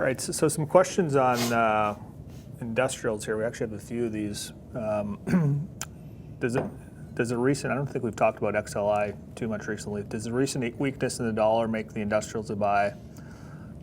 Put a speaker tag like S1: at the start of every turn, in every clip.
S1: right, so some questions on industrials here. We actually have a few of these. Does a recent, I don't think we've talked about XLI too much recently, does the recent weakness in the dollar make the industrials to buy?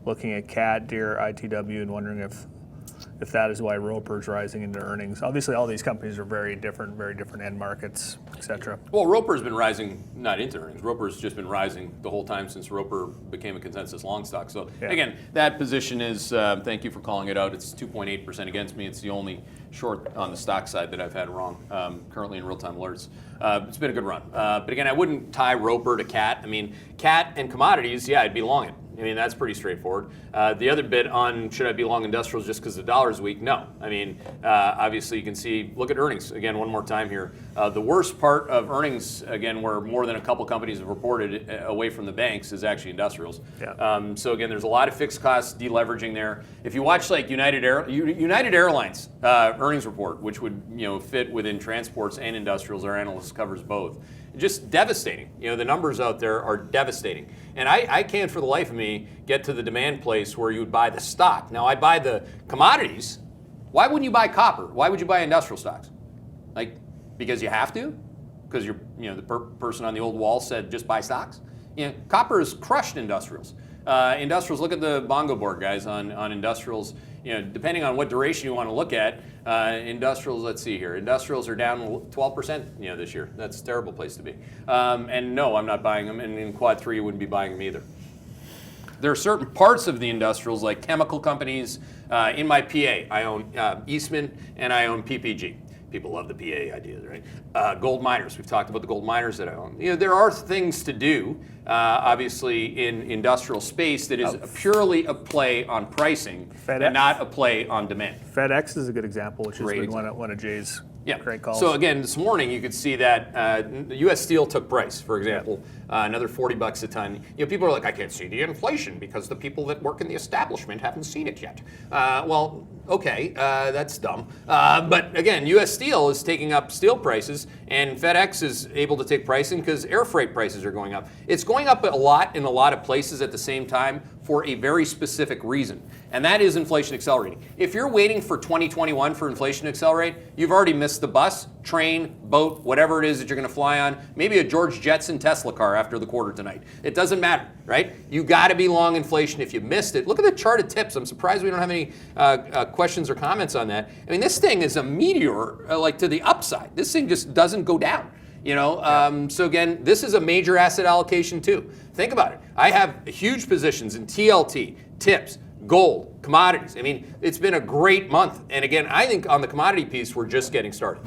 S1: Looking at CAT, Deere, ITW, and wondering if that is why Roper's rising into earnings. Obviously, all these companies are very different end markets, et cetera.
S2: Well, Roper's been rising, not into earnings. Roper's just been rising the whole time since Roper became a consensus long stock. So again, that position is, thank you for calling it out, it's 2.8% against me. It's the only short on the stock side that I've had wrong, currently in real-time alerts. It's been a good run. But again, I wouldn't tie Roper to CAT. I mean, CAT and commodities, yeah, I'd be long it. I mean, that's pretty straightforward. The other bit on should I be long industrials just because the dollar is weak? No. I mean, obviously you can see, look at earnings again one more time here. The worst part of earnings, again, where more than a couple companies have reported away from the banks is actually industrials.
S1: Yeah.
S2: So again, there's a lot of fixed costs deleveraging there. If you watch like United Airlines earnings report, which would fit within transports and industrials, our analyst covers both. Just devastating. The numbers out there are devastating. And I can't for the life of me get to the demand place where you would buy the stock. Now, I buy the commodities. Why wouldn't you buy copper? Why would you buy industrial stocks? Like, because you have to? Because the person on the old wall said just buy stocks? Copper has crushed industrials. Industrials, look at the bongo board, guys, on industrials. Depending on what duration you want to look at, industrials, let's see here. Industrials are down 12% this year. That's a terrible place to be. And no, I'm not buying them. And in quad 3, you wouldn't be buying them either. There are certain parts of the industrials, like chemical companies. In my PA, I own Eastman and I own PPG. People love the PA ideas, right? Gold miners. We've talked about the gold miners that I own. There are things to do, obviously, in industrial space that is purely a play on pricing and not a play on demand.
S1: FedEx is a good example, which has been one of Jay's great calls.
S2: So again, this morning you could see that U.S. Steel took price, for example, another $40 a ton. People are like, I can't see the inflation because the people that work in the establishment haven't seen it yet. Well, okay, that's dumb. But again, U.S. Steel is taking up steel prices, and FedEx is able to take pricing because air freight prices are going up. It's going up a lot in a lot of places at the same time for a very specific reason, and that is inflation accelerating. If you're waiting for 2021 for inflation to accelerate, you've already missed the bus, train, boat, whatever it is that you're going to fly on, maybe a George Jetson Tesla car after the quarter tonight. It doesn't matter, right? You got to be long inflation if you missed it. Look at the chart of tips. I'm surprised we don't have any questions or comments on that. I mean, this thing is a meteor, like to the upside. This thing just doesn't go down. So again, this is a major asset allocation too. Think about it. I have huge positions in TLT, tips, gold, commodities. I mean, it's been a great month. And again, I think on the commodity piece, we're just getting started.